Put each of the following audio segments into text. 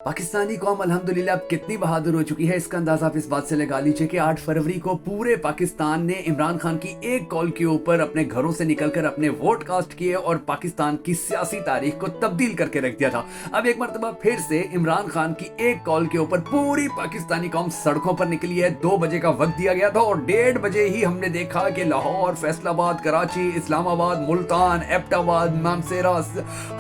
पाकिस्तानी कौम अल्हम्दुलिल्लाह अब कितनी बहादुर हो चुकी है, इसका अंदाजा आप इस बात से लगा लीजिए कि 8 फरवरी को पूरे पाकिस्तान ने इमरान खान की एक कॉल के ऊपर अपने घरों से निकलकर अपने वोट कास्ट किए और पाकिस्तान की सियासी तारीख को तब्दील करके रख दिया था। अब एक मरतबा फिर से इमरान खान की एक कॉल के ऊपर पूरी पाकिस्तानी कौम सड़कों पर निकली है। 2 बजे का वक्त दिया गया था और 1:30 बजे ही हमने देखा कि लाहौर, फैसलाबाद, कराची, इस्लामाबाद, मुल्तान, एबटाबाद, मानसेरा,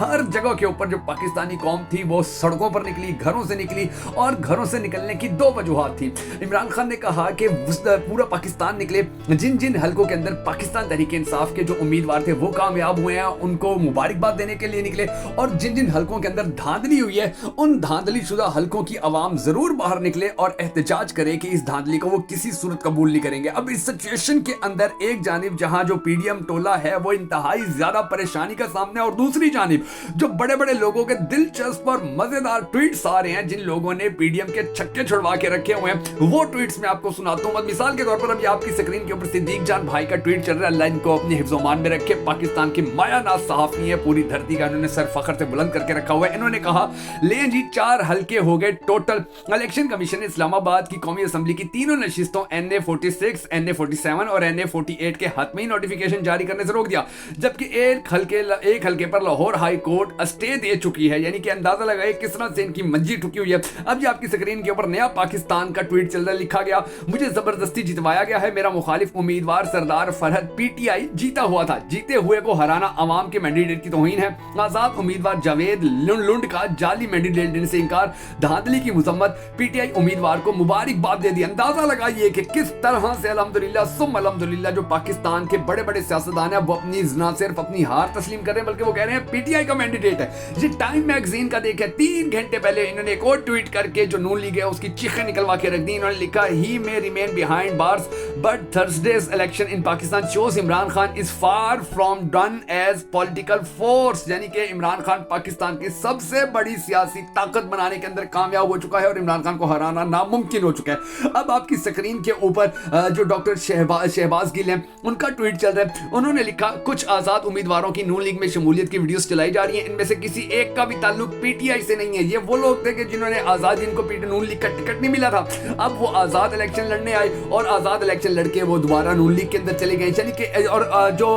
हर जगह के ऊपर जो पाकिस्तानी कौम थी वो सड़कों पर निकली, घरों से निकली और घरों से निकलने की 2 वजूहात थी। इमरान खान ने कहा कि पूरा पाकिस्तान निकले, जिन जिन हलकों के अंदर पाकिस्तान तहरीक इंसाफ के जो उम्मीदवार थे वो कामयाब हुए हैं उनको मुबारकबाद देने के लिए निकले, और जिन जिन हलकों के अंदर धांधली हुई है उन धांधली शुदा हलकों की आवाम जरूर बाहर निकले और एहतजाज करे कि इस धांधली को वो किसी सूरत कबूल नहीं करेंगे। अब इस सिचुएशन के अंदर एक जानिब जहां जो पीडीएम टोला है वो इंतहाई ज्यादा परेशानी का सामने, और दूसरी जानिब जो बड़े बड़े लोगों के दिलचस्प और मजेदार ट्वीट्स आ रहे हैं जिन लोगों ने पीडीएम के छक्के छुड़वा के रखे हुए हैं, वो ट्वीट्स मैं आपको सुनाता हूं। मिसाल के तौर पर अभी आपकी स्क्रीन के ऊपर सिद्दीक जान भाई का ट्वीट चल रहा है, अल्लाह इनको अपने हिफ्ज़-ओ-मान में रखे। पाकिस्तान की मायानाज सहाफ़ी है, पूरी धरती का इन्होंने सर फखर से बुलंद करके रखा हुआ है। इन्होंने कहा ले जी 4 हल्के हो गए टोटल। इलेक्शन कमीशन ने इस्लामाबाद की कौमी असम्बली की तीनों नशिस्तों NA 46, NA 47 और NA 48 के हतमी नोटिफिकेशन जारी करने से रोक दिया, जबकि एक हल्के पर लाहौर हाई कोर्ट स्टे दे चुकी है। यानी कि अंदाजा लगाए किस तरह से इनकी मंजी ठुकी हुई है। अब ये आपकी स्क्रीन के ऊपर नया पाकिस्तान का ट्वीट चल रहा है, लिखा गया मुझे जबरदस्ती जितवाया गया है, मेरा मुखालिफ उम्मीदवार सरदार फरहद PTI जीता हुआ था, जीते हुए को हराना अवाम के मैंडेट की तौहीन है। आजाद उम्मीदवार जावेद लुंड का जाली मैंडेट देने से इनकार, धांधली की मुजम्मत, PTI उम्मीदवार को मुबारकबाद दे दी। अंदाजा लगाइए कि किस तरह से अल्हम्दुलिल्लाह सुम अल्हम्दुलिल्लाह जो पाकिस्तान के बड़े बड़े सियासतदान हैं वो अपनी ना सिर्फ अपनी हार तस्लीम कर रहे हैं बल्कि वो कह रहे हैं PTI का मैंडेट है। ये टाइम मैगजीन का देखे 3 घंटे पहले इन्होंने एक और ट्वीट करके जो नून लीग है उसकी चीखें निकलवा के रख दी। इन्होंने लिखा he may remain behind bars but Thursday's election in Pakistan shows Imran Khan is far from done as political force. यानी कि इमरान खान पाकिस्तान की सबसे बड़ी सियासी ताकत बनाने के अंदर कामयाब हो चुका है और इमरान खान को हराना नामुमकिन हो चुका है। अब आपकी स्क्रीन के ऊपर जो डॉक्टर शहबाज गिल हैं उनका ट्वीट चल रहा है। उन्होंने लिखा कुछ आजाद उम्मीदवारों की नून लीग में शमूलियत की वीडियोस चलाई जा रही हैं, इनमें से किसी एक का भी ताल्लुक PTI से नहीं है। ये वो लोग थे कि जिन्होंने आजाद, जिनको नून लीग का टिकट नहीं मिला था, अब वो आजाद इलेक्शन लड़ने आए और आजाद इलेक्शन लड़के वो दोबारा नून लीग के अंदर चले गए। यानी कि और जो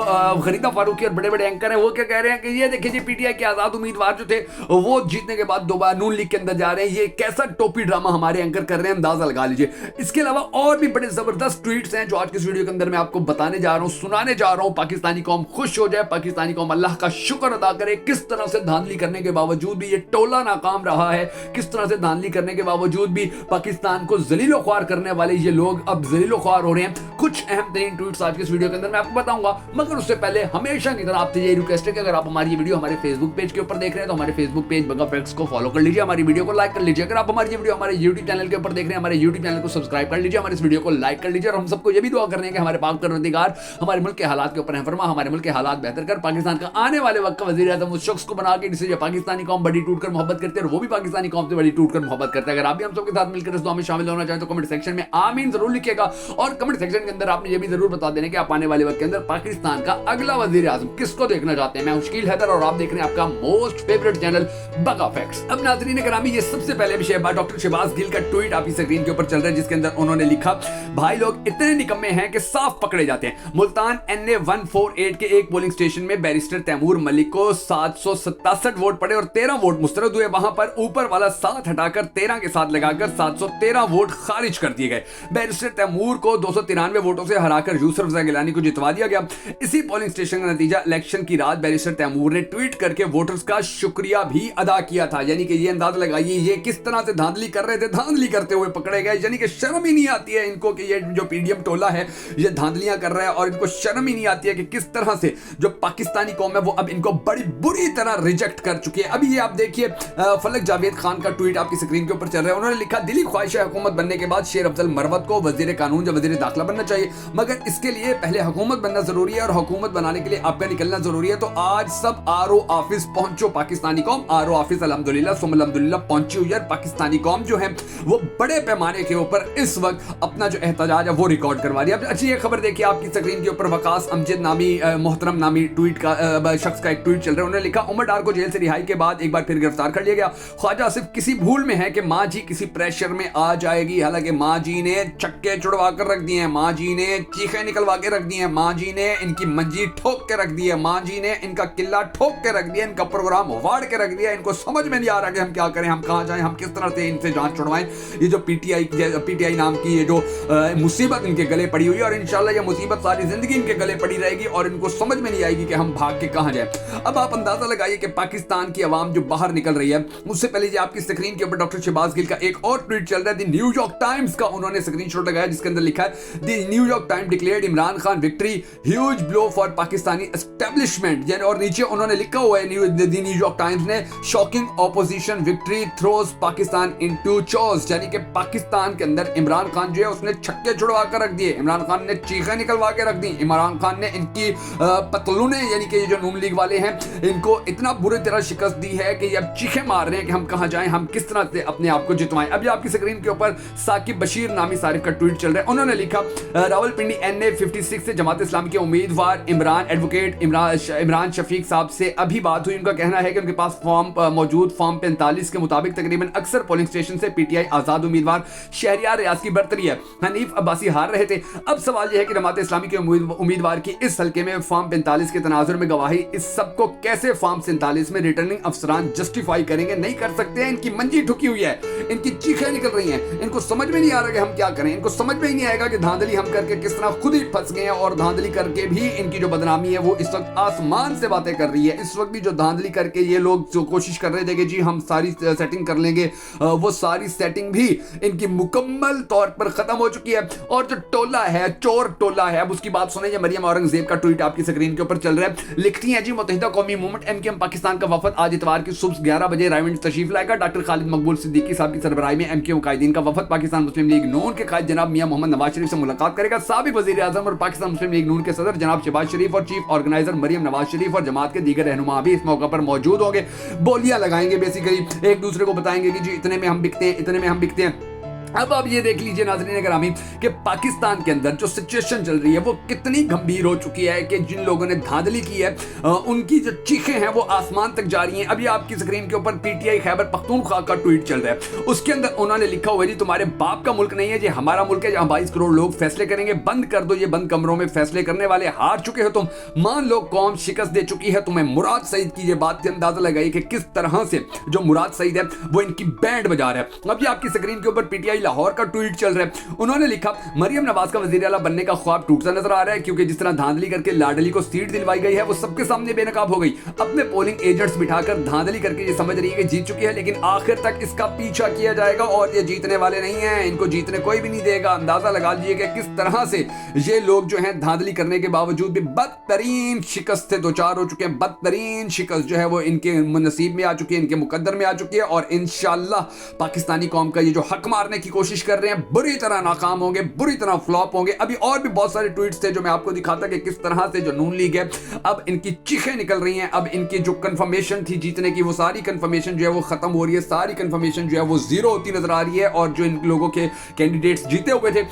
गरीदा फारूकी और बड़े बड़े एंकर हैं वो क्या कह रहे हैं कि ये देखिए जी PTI के आजाद उम्मीदवार जो थे वो जीतने के बाद दोबारा नून लीग के अंदर जा रहे हैं। ये कैसा टोपी ड्रामा हमारे एंकर कर रहे हैं, अंदाजा लगा लीजिए। इसके अलावा और भी बड़े जबरदस्त ट्वीट्स हैं जो आज की इस वीडियो के अंदर मैं आपको बताने जा रहा हूं, सुनाने जा रहा हूं। पाकिस्तानी कौम खुश हो जाए, पाकिस्तानी कौम अल्लाह का शुक्र अदा करे। किस तरह से धांधली करने के बावजूद भी ये टोला नाकाम रहा है, किस तरह से धांधली करने के बावजूद भी पाकिस्तान को जलीलो ख्वार करने वाले ये लोग अब जलीलो ख्वार हो रहे हैं। कुछ अहम तरीन ट्वीट्स आज की इस वीडियो के अंदर मैं आपको बताऊंगा, मगर उससे पहले हमेशा की तरह आपसे ये रिक्वेस्ट है कि अगर आप हमारी ये वीडियो हमारे फेसबुक पेज के ऊपर देख रहे हैं तो हमारे फेसबुक पेज बगा फैक्ट्स को फॉलो कर लीजिए, हमारी वीडियो को लाइक कर लीजिए। अगर आप हमारी ये वीडियो हमारे YouTube चैनल के ऊपर देख रहे हैं, हमारे YouTube चैनल को सब्सक्राइब कर लीजिए, हमारे इस वीडियो को लाइक कर लीजिए। और हम सबको ये भी दुआ कर रहे हैं कि हमारे पाक परवरदिगार हमारे मुल्क के हालात के ऊपर रहम फरमा, हमारे मुल्क के हालात बेहतर कर, पाकिस्तान का आने वाले वक्त का वजीर आज़म उस शख्स को बना के जिससे पाकिस्तानी कौम बड़ी टूट कर मोहब्बत करते हैं और वो भी पाकिस्तानी कौम से बड़ी टूट कर मोहब्बत करता है। अगर आप भी हम सबके साथ मिलकर इस दुआ में शामिल होना चाहें तो कमेंट सेक्शन में आमीन जरूर लिखिएगा, और कमेंट सेक्शन के अंदर आपने ये भी जरूर बता देना कि आप आने वाले वक्त के अंदर पाकिस्तान का अगला वजीर आज़म किसको देखना चाहते हैं। मैं मुश्किल हैदर और आप देख रहे हैं आपका मोस्ट फेवरेट चैनल बगा फैक्ट्स। अब नाज़रीन करामी, ये सबसे पहले भी डॉक्टर शहबाज गिल का ट्वीट आपकी स्क्रीन के ऊपर चल रहा है जिसके अंदर उन्होंने लिखा भाई लोग इतने निकम्मे हैं कि साफ पकड़े जाते हैं। मुल्तान NA 148 के एक पोलिंग स्टेशन में बैरिस्टर तैमूर मलिक को 767 वोट पड़े और 13 वोट मुस्तरद हुए। वहां पर ऊपर वाला 7 हटाकर 13 के साथ लगाकर 713 वोट खारिज कर दिए गए। बैरिस्टर तैमूर को 293 वोटों से हराकर यूसुफ रज़ा गिलानी को जितवा दिया गया। इसी पोलिंग स्टेशन का नतीजा इलेक्शन की रात बैरिस्टर तैमूर ने ट्वीट करके वोटर्स का शुक्रिया भी अदा किया था। यानी कि ये अंदाजा लगाइए ये किस तरह से धांधली कर रहे थे, धांधली करते हुए पकड़े गए। यानी कि शर्म ही नहीं आती है इनको कि ये जो पीडीएम टोला है ये धांधलियां कर रहा है, और इनको शर्म ही नहीं आती है कि किस तरह से जो पाकिस्तानी कौम है वो अब इनको बड़ी बुरी तरह रिजेक्ट कर चुकी है। अभी ये आप देखिए फलक जावेद खान का ट्वीट आपकी स्क्रीन के ऊपर चल रहा है। उन्होंने लिखा दिली ख्वाहिश है हुकूमत बनने के बाद शेर अफजल मरवत को वजीर कानून या वजीर दाखिला बनना चाहिए, मगर इसके लिए पहले हुकूमत बनना जरूरी है और हुकूमत बनाने के लिए आपका निकलना जरूरी है। तो आज सब RO ऑफिस पहुंचो पाकिस्तानी कौम, RO ऑफिस अल्हम्दुलिल्लाह सुम अल्हम्दुलिल्लाह पहुंची हुई है। पाकिस्तानी कौम जो है वो बड़े पैमाने के ऊपर इस वक्त अपना जो एहतजाज है वो रिकॉर्ड करवा रही है। अब अच्छी ये खबर देखिए आपकी स्क्रीन के ऊपर वकास अमजद नामी मोहतरम नामी ट्वीट का शख्स का एक ट्वीट चल रहा है। उन्होंने लिखा उमर डार को जेल से रिहाई के बाद एक बार फिर गिरफ्तार कर लिया गया। वजह सिर्फ किसी भूल में है कि माँ जी किसी प्रेशर में आ जाएगी। हालांकि माँ जी ने चक्के छुड़वा कर रख दिए हैं, माँ जी ने चीखें निकलवा के रख दी हैं, माँ जी ने इनकी मंजी ठोक के रख दी है, माँ जी ने इनका किला ठोक के रख दिया, इनका प्रोग्राम वाड़ के रख दिया। इनको समझ में नहीं आ रहा कि हम क्या करें, हम कहाँ जाएं, हम किस तरह से इनसे जांच छुड़वाएं। ये जो पीटीआई नाम की ये जो मुसीबत इनके गले पड़ी हुई है, और इंशाल्लाह ये मुसीबत सारी जिंदगी इनके गले पड़ी रहेगी और इनको समझ में नहीं आएगी कि हम भाग के कहाँ जाए। अब आप अंदाजा लगाइए कि पाकिस्तान की आवाम जो बाहर निकल रही है। उससे पहले ये आपकी स्क्रीन के ऊपर डॉक्टर शहबाज गिल का एक और ट्वीट चल रहा है, द न्यूयॉर्क टाइम्स का उन्होंने स्क्रीनशॉट लगाया जिसके अंदर लिखा है the New York Times declared Imran Khan victory huge blow for Pakistani establishment. और नीचे उन्होंने लिखा हुआ है द न्यूयॉर्क टाइम्स ने shocking opposition victory throws Pakistan into chaos, यानी कि पाकिस्तान के अंदर इमरान खान जो है उसने छक्के छुड़वा कर रख दिए, इमरान खान ने चीखें निकलवा के रख दी, इमरान खान ने इनकी पतलूने यानी कि जो नून लीग वाले हैं इनको इतना बुरी तरह शिकस्त दी है कि ये अब चीखें मार रहे हैं कि हम कहां जाएं, हम किस तरह से अपने आप को जितवाएं। अभी आपकी स्क्रीन के ऊपर साकिब बशीर नामी सारिफ का ट्वीट चल रहा है। उन्होंने लिखा रावलपिंडी NA 56 से जमात इस्लामी के उम्मीदवार एडवोकेट इमरान शफीक साहब से अभी बात हुई। उनका कहना है कि उनके पास मौजूद फॉर्म 45 के मुताबिक तकरीबन अक्सर पोलिंग स्टेशन से पीटीआई आजाद उम्मीदवार शहरियार रियाज की बरतरी है। हनीफ अब्बासी हार रहे थे। अब सवाल यह है कि जमात इस्लामी के उम्मीदवार की इस हल्के में फॉर्म 45 के तनाजुर में गवाही, इस सब को कैसे फॉर्म 47 में रिटर्निंग अफसरान जस्टिफाई करेंगे? नहीं कर सकते हैं। इनकी मंजी ठुकी हुई है, इनकी चीखें निकल रही हैं, इनको समझ में नहीं आ रहा कि हम क्या करें, इनको समझ में ही नहीं आएगा कि धांधली हम करके किस तरह खुद ही फंस गए हैं, और धांधली करके भी इनकी जो बदनामी है वो इस वक्त आसमान से बातें कर रही है। इस वक्त भी जो धांधली करके ये लोग जो कोशिश कर रहे थे कि जी हम सारी सेटिंग कर लेंगे, वो सारी सेटिंग भी इनकी मुकम्मल तौर पर खत्म हो चुकी है। और जो टोला है, चोर टोला है, अब उसकी बात सुने। मरियम औरंगजेब का ट्वीट आपकी स्क्रीन के ऊपर चल रहा है। लिखती हैं जी मुत्तहिदा कौमी मूवमेंट MKM पाकिस्तान का वफद आज इतवार की सुबह 11 बजे रायगंज तशरीफ लाएगा। डॉक्टर खालिद मकबूल सिद्दीकी साहब की सरबराही में MKM कायदीन का वफद पाकिस्तान मुस्लिम लीग नून के कायद जनाब मियां मोहम्मद नवाज शरीफ से मुलाकात करेगा। साबिक वजीर आजम और पाकिस्तान मुस्लिम लीग नून के सदर जनाब शहबाज शरीफ और चीफ ऑर्गेनाइजर मरियम नवाज शरीफ और जमात के दीगर रहनुमा भी इस मौके पर मौजूद होंगे। बोलियां लगाएंगे, बेसिकली एक दूसरे को बताएंगे कि जी इतने में हम बिकते हैं, इतने में हम बिकते हैं। अब आप ये देख लीजिए नाज़रीन ग्रामी कि पाकिस्तान के अंदर जो सिचुएशन चल रही है वो कितनी गंभीर हो चुकी है कि जिन लोगों ने धांधली की है उनकी जो चीखें हैं वो आसमान तक जा रही हैं। अभी आपकी स्क्रीन के ऊपर पीटीआई खैबर पख्तूनख्वा का ट्वीट चल रहा है। उसके अंदर उन्होंने लिखा हुआ है जी तुम्हारे बाप का मुल्क नहीं है, ये हमारा मुल्क है जहां 22 करोड़ लोग फैसले करेंगे। बंद कर दो ये बंद कमरों में फैसले करने वाले, हार चुके हो तुम। मान लो कौम शिकस्त दे चुकी है तुम्हें। मुराद सईद की ये बात से अंदाजा लगाइए कि किस तरह से जो मुराद सईद है वो इनकी बैंड बजा रहा है। अब ये आपकी स्क्रीन के ऊपर पीटीआई लाहौर का ट्वीट चल रहा है। उन्होंने लिखा मरियम नवाज का वजीर आला बनने का ख्वाब टूटता नजर आ रहा है, क्योंकि जिस तरह धांधली करके लाडली को सीट दिलवाई गई है वो सबके सामने बेनकाब हो गई। अपने पोलिंग एजेंट्स बिठाकर धांधली करके ये समझ रही है कि जीत चुकी है, लेकिन आखिर तक इसका पीछा किया जाएगा और ये जीतने वाले नहीं हैं। इनको जीतने कोई भी नहीं देगा। अंदाजा लगा लीजिए कि किस तरह से ये लोग जो हैं धांधली करने के बावजूद भी बदतरीन शिकस्त से दो चार हो चुके हैं। बदतरीन शिकस्त जो है वो इनके नसीब में आ चुकी है, इनके मुकद्दर में आ चुकी है, और इंशाअल्लाह पाकिस्तानी कौम का ये जो हक मारने की कोशिश कर रहे हैं बुरी तरह नाकाम होंगे, बुरी तरह फ्लॉप होंगे। अभी और भी बहुत सारे ट्वीट्स थे जो मैं आपको दिखाता कि किस तरह से जो नून लीग है अब इनकी चीखें निकल रही हैं। अब इनकी जो कंफर्मेशन थी जीतने की वो सारी कंफर्मेशन जो है वो खत्म हो रही है, सारी कंफर्मेशन जो है वो जीरो होती नजर आ रही है। और जो इन लोगों के कैंडिडेट्स जीते हुए थे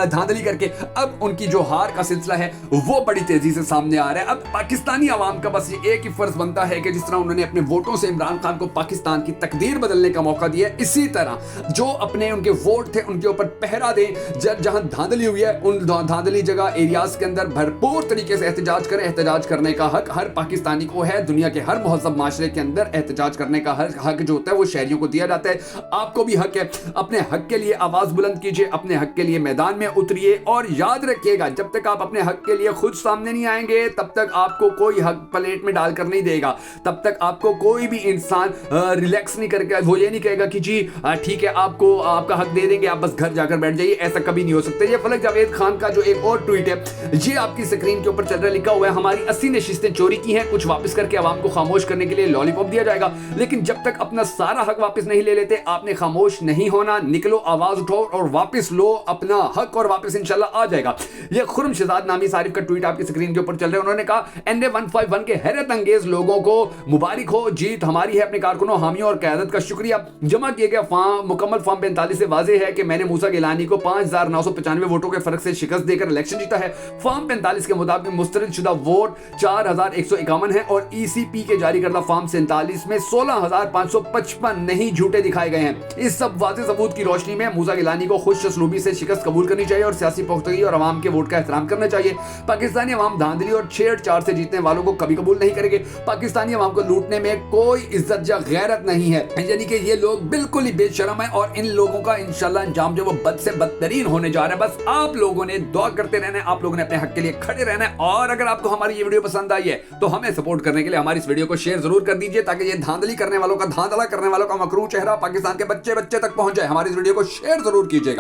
धांधली करके, अब उनकी जो हार का सिलसिला है वो बड़ी तेजी से सामने आ रहा है। अब पाकिस्तानी आवाम का बस ये एक ही फर्ज बनता है कि जिस तरह उन्होंने अपने वोटों से इमरान खान को पाकिस्तान की तकदीर बदलने का मौका दिया, इसी तरह जो अपने उनके वोट थे उनके ऊपर पहरा दें। जहां धांधली हुई है उन धांधली जगह एरियाज के अंदर भरपूर तरीके से एहतजाज करें। एहतजाज करने का हक हर पाकिस्तानी को है। दुनिया के हर महज़ब माशरे के अंदर एहतजाज करने का हक जो होता है वो शहरियों को दिया जाता है। आपको भी हक है। अपने हक के लिए आवाज बुलंद कीजिए, अपने हक के लिए मैदान में उतरिए, और याद रखिएगा जब तक आप अपने हक के लिए खुद सामने नहीं आएंगे तब तक आपको कोई हक प्लेट में डालकर नहीं देगा। तब तक आपको कोई भी इंसान रिलैक्स नहीं करके वो ये नहीं कहेगा कि जी ठीक है आपको आपका हक दे देंगे, आप बस घर जाकर बैठ जाइए। ऐसा कभी नहीं हो सकता। ये फलक जावेद खान का जो एक और ट्वीट है ये आपकी स्क्रीन के ऊपर चल रहा है। लिखा हुआ है हमारी 80 नशिस्तें चोरी की हैं, कुछ वापस करके आवाम को खामोश करने के लिए लॉलीपॉप दिया जाएगा, लेकिन जब तक अपना सारा हक वापस नहीं ले लेते आपने खामोश नहीं होना। निकलो, आवाज उठाओ और वापस लो अपना हक, और वापस इंशाल्लाह आ जाएगा। ये खुर्म शहजाद नामी सारिफ का ट्वीट आपकी स्क्रीन के ऊपर चल रहा है। उन्होंने कहा NA 151 के हैरत अंगेज लोगों को मुबारक हो, जीत हमारी है। अपने कारकुनों, हामियों और क़यादत का शुक्रिया। जमा किए गए मुकम्मल फॉर्म 45 से वाज़ेह वाजे है कि मैंने मूसा गिलानी को 5,995 वोटों के फर्क से शिकस्त देकर इलेक्शन जीता है। फॉर्म 45 के मुताबिक मुस्तरद शुदा वोट 4,151 है और ईसीपी के जारी करदा फॉर्म 47 में 16,555 नहीं झूठे दिखाए गए हैं। इस सब वाज़ेह सबूत की रोशनी में मूसा गिलानी को खुश असलूबी से शिकस्त कबूल करनी चाहिए और सियासी पुख्तगी और अवाम के वोट का एहतराम करना चाहिए। पाकिस्तानी अवाम धांधली और छेड़छाड़ से जीतने वालों को कभी कबूल नहीं करेंगे। पाकिस्तानी अवाम को लूटने में कोई इज्जत या गैरत नहीं है, यानी कि ये लोग बिल्कुल ही बेशरम है और इन लोगों का इंशाल्लाह अंजाम जो वो बद से बदतरीन होने जा रहा है। बस आप लोगों ने दुआ करते रहना है, आप लोगों ने अपने हक के लिए खड़े रहना है। और अगर आपको हमारी ये वीडियो पसंद आई है तो हमें सपोर्ट करने के लिए हमारी इस वीडियो को शेयर जरूर कर दीजिए, ताकि ये धांधली करने वालों का, धांधला करने वालों का मकरू चेहरा पाकिस्तान के बच्चे बच्चे तक पहुंच जाए। हमारी इस वीडियो को शेयर जरूर कीजिएगा।